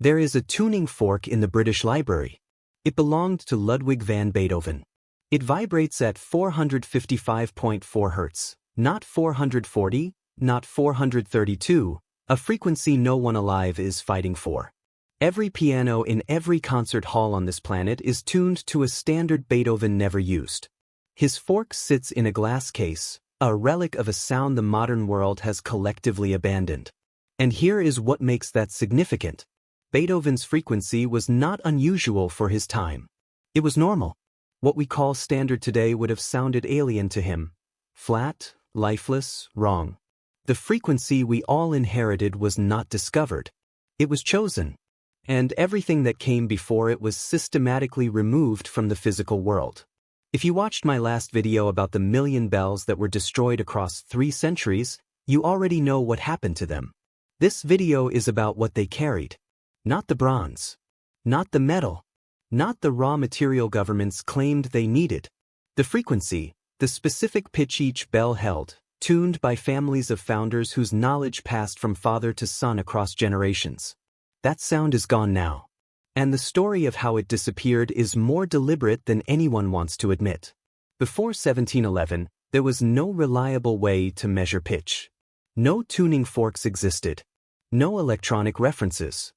There is a tuning fork in the British Library. It belonged to Ludwig van Beethoven. It vibrates at 455.4 Hz, not 440, not 432, a frequency no one alive is fighting for. Every piano in every concert hall on this planet is tuned to a standard Beethoven never used. His fork sits in a glass case, a relic of a sound the modern world has collectively abandoned. And here is what makes that significant. Beethoven's frequency was not unusual for his time. It was normal. What we call standard today would have sounded alien to him. Flat, lifeless, wrong. The frequency we all inherited was not discovered. It was chosen. And everything that came before it was systematically removed from the physical world. If you watched my last video about the million bells that were destroyed across 3 centuries, you already know what happened to them. This video is about what they carried. Not the bronze. Not the metal. Not the raw material governments claimed they needed. The frequency, the specific pitch each bell held, tuned by families of founders whose knowledge passed from father to son across generations. That sound is gone now. And the story of how it disappeared is more deliberate than anyone wants to admit. Before 1711, there was no reliable way to measure pitch. No tuning forks existed. No electronic references.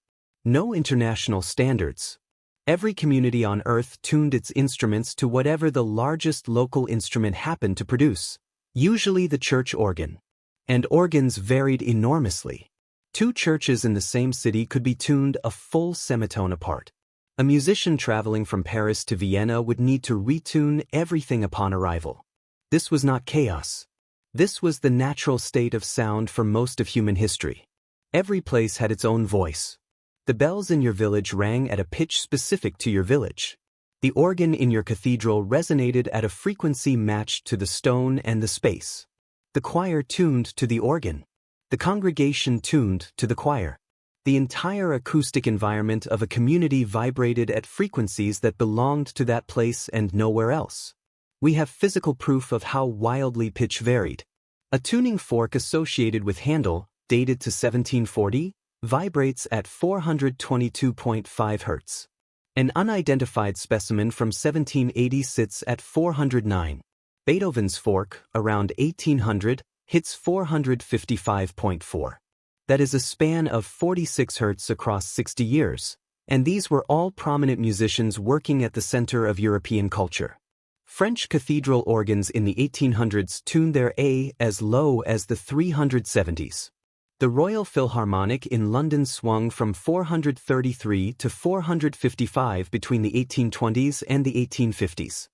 No international standards. Every community on Earth tuned its instruments to whatever the largest local instrument happened to produce, usually the church organ. And organs varied enormously. 2 churches in the same city could be tuned a full semitone apart. A musician traveling from Paris to Vienna would need to retune everything upon arrival. This was not chaos. This was the natural state of sound for most of human history. Every place had its own voice. The bells in your village rang at a pitch specific to your village. The organ in your cathedral resonated at a frequency matched to the stone and the space. The choir tuned to the organ. The congregation tuned to the choir. The entire acoustic environment of a community vibrated at frequencies that belonged to that place and nowhere else. We have physical proof of how wildly pitch varied. A tuning fork associated with Handel, dated to 1740, vibrates at 422.5 Hz. An unidentified specimen from 1780 sits at 409. Beethoven's fork, around 1800, hits 455.4. That is a span of 46 Hz across 60 years, and these were all prominent musicians working at the center of European culture. French cathedral organs in the 1800s tuned their A as low as the 370s. The Royal Philharmonic in London swung from 433 to 455 between the 1820s and the 1850s.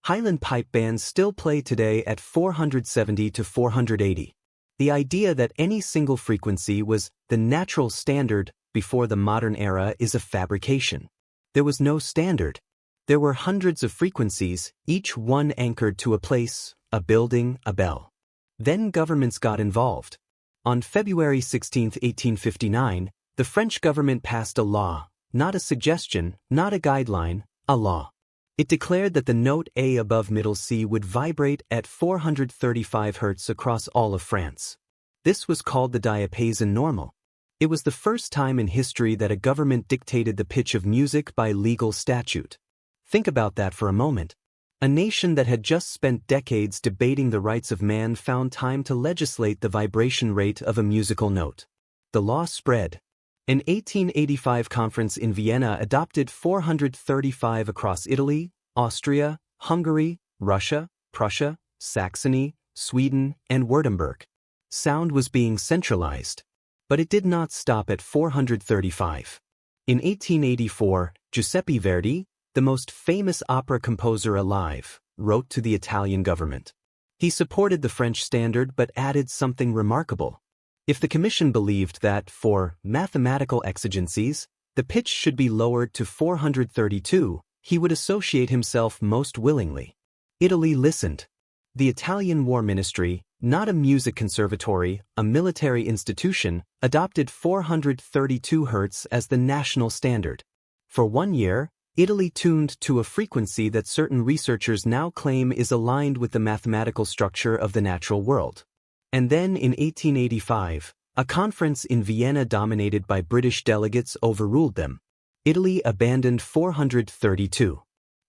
Highland pipe bands still play today at 470 to 480. The idea that any single frequency was the natural standard before the modern era is a fabrication. There was no standard. There were hundreds of frequencies, each one anchored to a place, a building, a bell. Then governments got involved. On February 16, 1859, the French government passed a law, not a suggestion, not a guideline, a law. It declared that the note A above middle C would vibrate at 435 Hz across all of France. This was called the diapason normal. It was the first time in history that a government dictated the pitch of music by legal statute. Think about that for a moment. A nation that had just spent decades debating the rights of man found time to legislate the vibration rate of a musical note. The law spread. An 1885 conference in Vienna adopted 435 across Italy, Austria, Hungary, Russia, Prussia, Saxony, Sweden, and Württemberg. Sound was being centralized. But it did not stop at 435. In 1884, Giuseppe Verdi, the most famous opera composer alive, wrote to the Italian government. He supported the French standard but added something remarkable. If the commission believed that, for mathematical exigencies, the pitch should be lowered to 432, he would associate himself most willingly. Italy listened. The Italian War Ministry, not a music conservatory, a military institution, adopted 432 Hz as the national standard. For 1 year, Italy tuned to a frequency that certain researchers now claim is aligned with the mathematical structure of the natural world. And then in 1885, A conference in Vienna dominated by British delegates overruled them. Italy abandoned 432.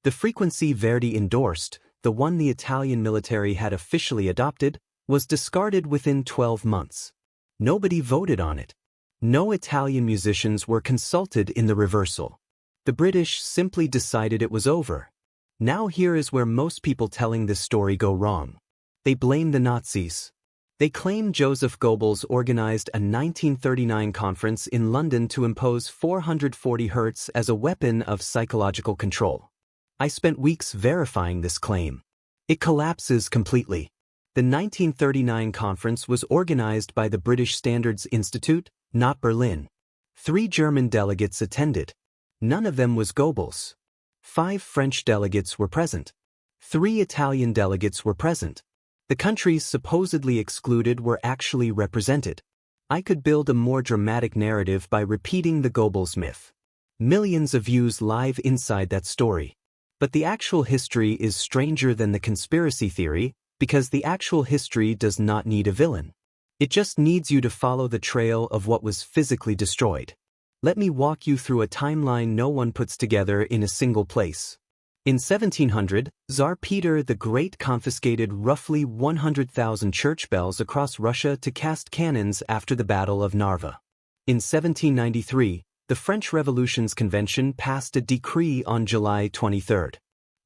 The frequency Verdi endorsed, the one the Italian military had officially adopted, was discarded within 12 months. Nobody voted on it. No Italian musicians were consulted in the reversal. The British simply decided it was over. Now here is where most people telling this story go wrong. They blame the Nazis. They claim Joseph Goebbels organized a 1939 conference in London to impose 440 Hz as a weapon of psychological control. I spent weeks verifying this claim. It collapses completely. The 1939 conference was organized by the British Standards Institute, not Berlin. 3 German delegates attended. None of them was Goebbels. 5 French delegates were present. 3 Italian delegates were present. The countries supposedly excluded were actually represented. I could build a more dramatic narrative by repeating the Goebbels myth. Millions of views live inside that story. But the actual history is stranger than the conspiracy theory, because the actual history does not need a villain. It just needs you to follow the trail of what was physically destroyed. Let me walk you through a timeline no one puts together in a single place. In 1700, Tsar Peter the Great confiscated roughly 100,000 church bells across Russia to cast cannons after the Battle of Narva. In 1793, the French Revolution's convention passed a decree on July 23.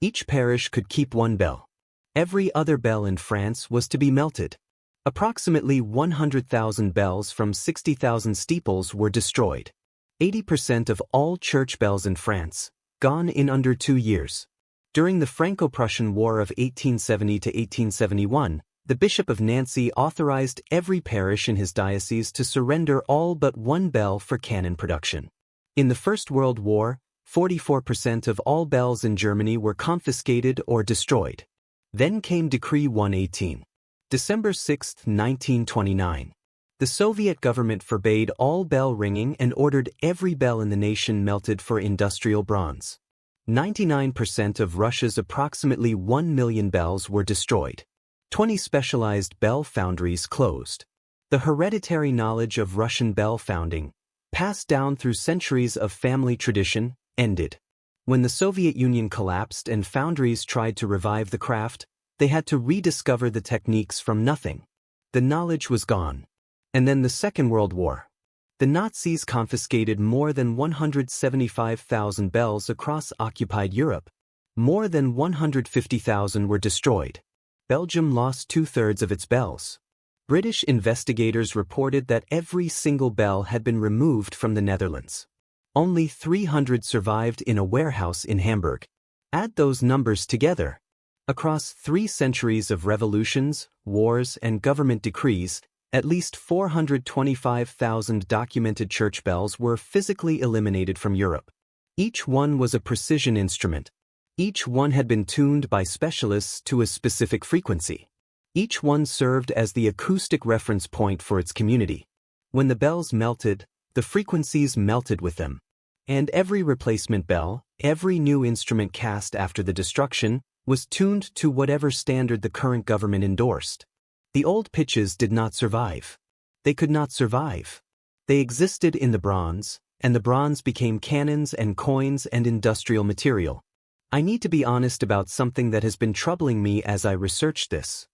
Each parish could keep 1 bell. Every other bell in France was to be melted. Approximately 100,000 bells from 60,000 steeples were destroyed. 80% of all church bells in France, gone in under 2 years. During the Franco-Prussian War of 1870 to 1871, the Bishop of Nancy authorized every parish in his diocese to surrender all but 1 bell for cannon production. In the First World War, 44% of all bells in Germany were confiscated or destroyed. Then came Decree 118. December 6, 1929. The Soviet government forbade all bell ringing and ordered every bell in the nation melted for industrial bronze. 99% of Russia's approximately 1 million bells were destroyed. 20 specialized bell foundries closed. The hereditary knowledge of Russian bell founding, passed down through centuries of family tradition, ended. When the Soviet Union collapsed and foundries tried to revive the craft, they had to rediscover the techniques from nothing. The knowledge was gone. And then the Second World War. The Nazis confiscated more than 175,000 bells across occupied Europe. More than 150,000 were destroyed. Belgium lost 2/3 of its bells. British investigators reported that every single bell had been removed from the Netherlands. Only 300 survived in a warehouse in Hamburg. Add those numbers together. Across 3 centuries of revolutions, wars, and government decrees, at least 425,000 documented church bells were physically eliminated from Europe. Each one was a precision instrument. Each one had been tuned by specialists to a specific frequency. Each one served as the acoustic reference point for its community. When the bells melted, the frequencies melted with them. And every replacement bell, every new instrument cast after the destruction, was tuned to whatever standard the current government endorsed. The old pitches did not survive. They could not survive. They existed in the bronze, and the bronze became cannons and coins and industrial material. I need to be honest about something that has been troubling me as I researched this.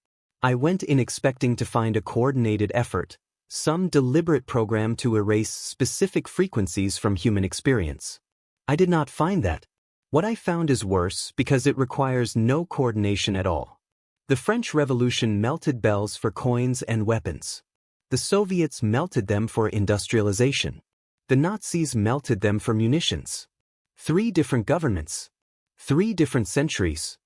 I went in expecting to find a coordinated effort, some deliberate program to erase specific frequencies from human experience. I did not find that. What I found is worse because it requires no coordination at all. The French Revolution melted bells for coins and weapons. The Soviets melted them for industrialization. The Nazis melted them for munitions. 3 different governments. 3 different centuries.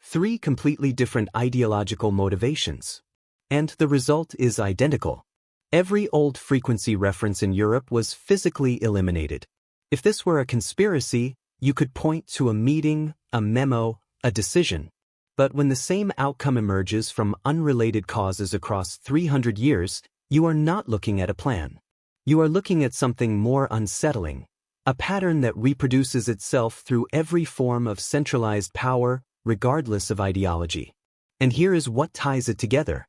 3 completely different ideological motivations. And the result is identical. Every old frequency reference in Europe was physically eliminated. If this were a conspiracy, you could point to a meeting, a memo, a decision. But when the same outcome emerges from unrelated causes across 300 years, you are not looking at a plan. You are looking at something more unsettling, a pattern that reproduces itself through every form of centralized power, regardless of ideology. And here is what ties it together.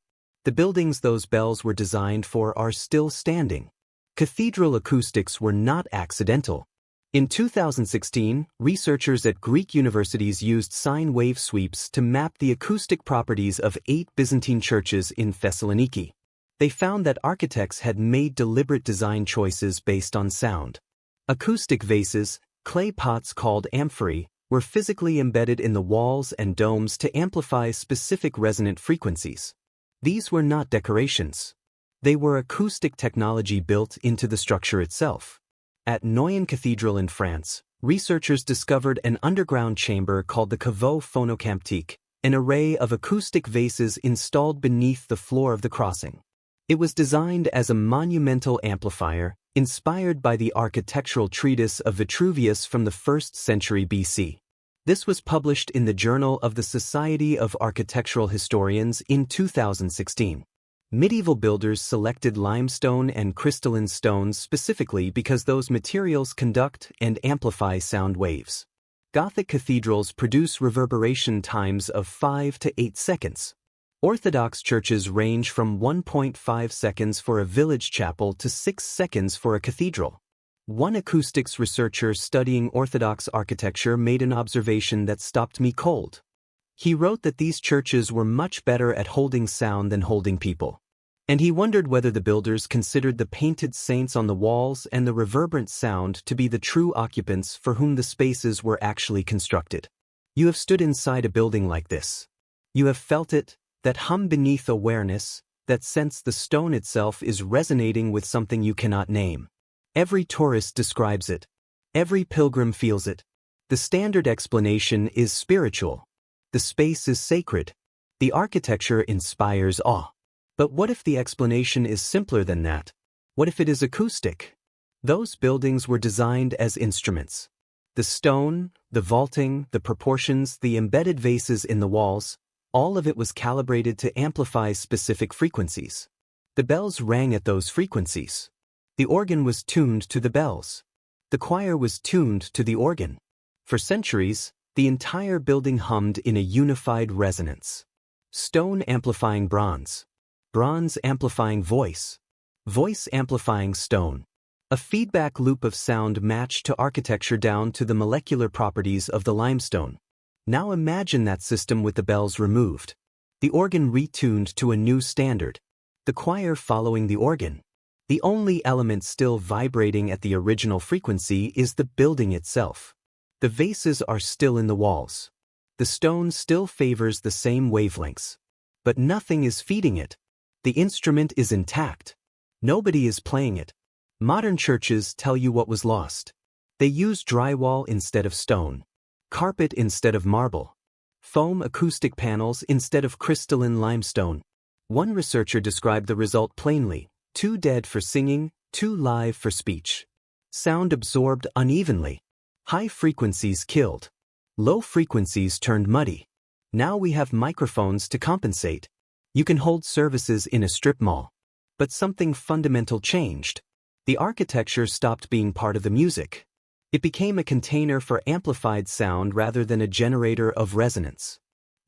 The buildings those bells were designed for are still standing. Cathedral acoustics were not accidental. In 2016, researchers at Greek universities used sine wave sweeps to map the acoustic properties of 8 Byzantine churches in Thessaloniki. They found that architects had made deliberate design choices based on sound. Acoustic vases, clay pots called amphorae, were physically embedded in the walls and domes to amplify specific resonant frequencies. These were not decorations. They were acoustic technology built into the structure itself. At Noyon Cathedral in France, researchers discovered an underground chamber called the caveau phonocamptique, an array of acoustic vases installed beneath the floor of the crossing. It was designed as a monumental amplifier, inspired by the architectural treatise of Vitruvius from the 1st century BC. This was published in the Journal of the Society of Architectural Historians in 2016. Medieval builders selected limestone and crystalline stones specifically because those materials conduct and amplify sound waves. Gothic cathedrals produce reverberation times of 5 to 8 seconds. Orthodox churches range from 1.5 seconds for a village chapel to 6 seconds for a cathedral. One acoustics researcher studying Orthodox architecture made an observation that stopped me cold. He wrote that these churches were much better at holding sound than holding people. And he wondered whether the builders considered the painted saints on the walls and the reverberant sound to be the true occupants for whom the spaces were actually constructed. You have stood inside a building like this. You have felt it, that hum beneath awareness, that sense the stone itself is resonating with something you cannot name. Every tourist describes it. Every pilgrim feels it. The standard explanation is spiritual. The space is sacred. The architecture inspires awe. But what if the explanation is simpler than that? What if it is acoustic? Those buildings were designed as instruments. The stone, the vaulting, the proportions, the embedded vases in the walls, all of it was calibrated to amplify specific frequencies. The bells rang at those frequencies. The organ was tuned to the bells. The choir was tuned to the organ. For centuries, the entire building hummed in a unified resonance. Stone amplifying bronze. Bronze amplifying voice. Voice amplifying stone. A feedback loop of sound matched to architecture down to the molecular properties of the limestone. Now imagine that system with the bells removed. The organ retuned to a new standard. The choir following the organ. The only element still vibrating at the original frequency is the building itself. The vases are still in the walls. The stone still favors the same wavelengths. But nothing is feeding it. The instrument is intact. Nobody is playing it. Modern churches tell you what was lost. They use drywall instead of stone. Carpet instead of marble. Foam acoustic panels instead of crystalline limestone. One researcher described the result plainly: too dead for singing, too live for speech. Sound absorbed unevenly. High frequencies killed. Low frequencies turned muddy. Now we have microphones to compensate. You can hold services in a strip mall. But something fundamental changed. The architecture stopped being part of the music. It became a container for amplified sound rather than a generator of resonance.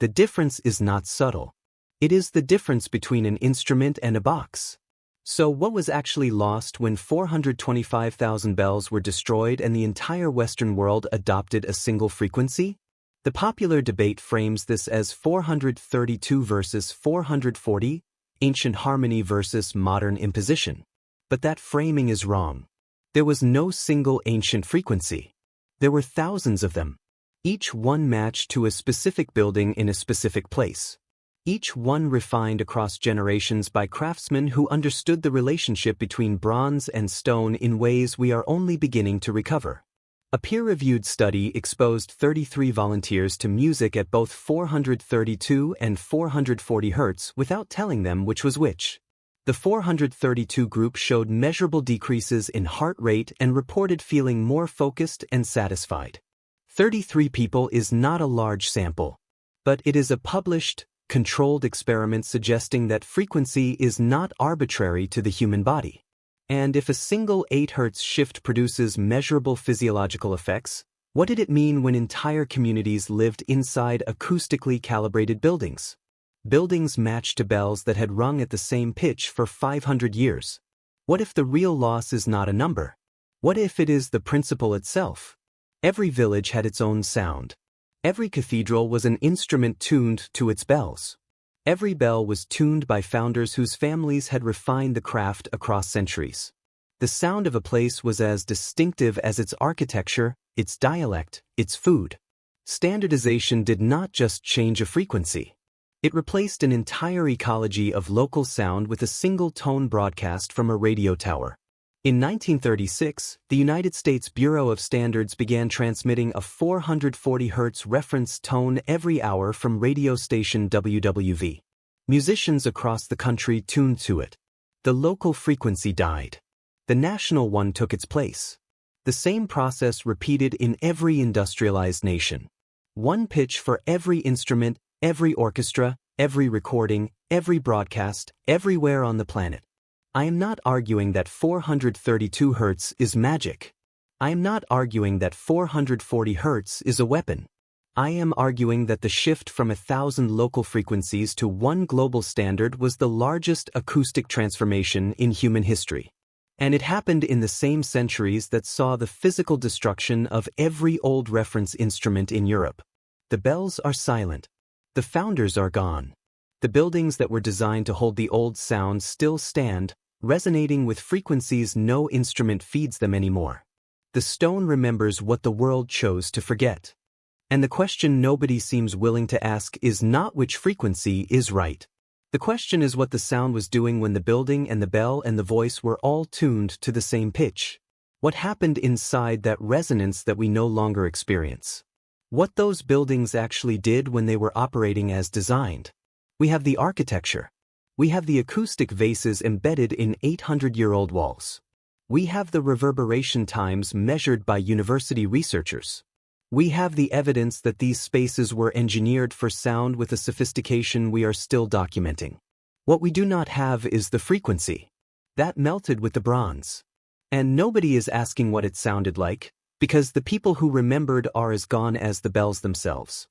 The difference is not subtle. It is the difference between an instrument and a box. So what was actually lost when 425,000 bells were destroyed and the entire Western world adopted a single frequency? The popular debate frames this as 432 versus 440, ancient harmony versus modern imposition. But that framing is wrong. There was no single ancient frequency. There were thousands of them. Each one matched to a specific building in a specific place. Each one refined across generations by craftsmen who understood the relationship between bronze and stone in ways we are only beginning to recover. A peer-reviewed study exposed 33 volunteers to music at both 432 and 440 Hz without telling them which was which. The 432 group showed measurable decreases in heart rate and reported feeling more focused and satisfied. 33 people is not a large sample, but it is a published, controlled experiment suggesting that frequency is not arbitrary to the human body. And if a single 8 Hz shift produces measurable physiological effects, what did it mean when entire communities lived inside acoustically calibrated buildings? Buildings match to bells that had rung at the same pitch for 500 years. What if the real loss is not a number? What if it is the principle itself? Every village had its own sound. Every cathedral was an instrument tuned to its bells. Every bell was tuned by founders whose families had refined the craft across centuries. The sound of a place was as distinctive as its architecture, its dialect, its food. Standardization did not just change a frequency. It replaced an entire ecology of local sound with a single tone broadcast from a radio tower. In 1936, the United States Bureau of Standards began transmitting a 440 Hz reference tone every hour from radio station WWV. Musicians across the country tuned to it. The local frequency died. The national one took its place. The same process repeated in every industrialized nation. One pitch for every instrument, every orchestra, every recording, every broadcast, everywhere on the planet. I am not arguing that 432 Hz is magic. I am not arguing that 440 Hz is a weapon. I am arguing that the shift from 1,000 local frequencies to one global standard was the largest acoustic transformation in human history. And it happened in the same centuries that saw the physical destruction of every old reference instrument in Europe. The bells are silent. The founders are gone. The buildings that were designed to hold the old sound still stand, resonating with frequencies no instrument feeds them anymore. The stone remembers what the world chose to forget. And the question nobody seems willing to ask is not which frequency is right. The question is what the sound was doing when the building and the bell and the voice were all tuned to the same pitch. What happened inside that resonance that we no longer experience? What those buildings actually did when they were operating as designed? We have the architecture. We have the acoustic vases embedded in 800-year-old walls. We have the reverberation times measured by university researchers. We have the evidence that these spaces were engineered for sound with a sophistication we are still documenting. What we do not have is the frequency. That melted with the bronze. And nobody is asking what it sounded like, because the people who remembered are as gone as the bells themselves.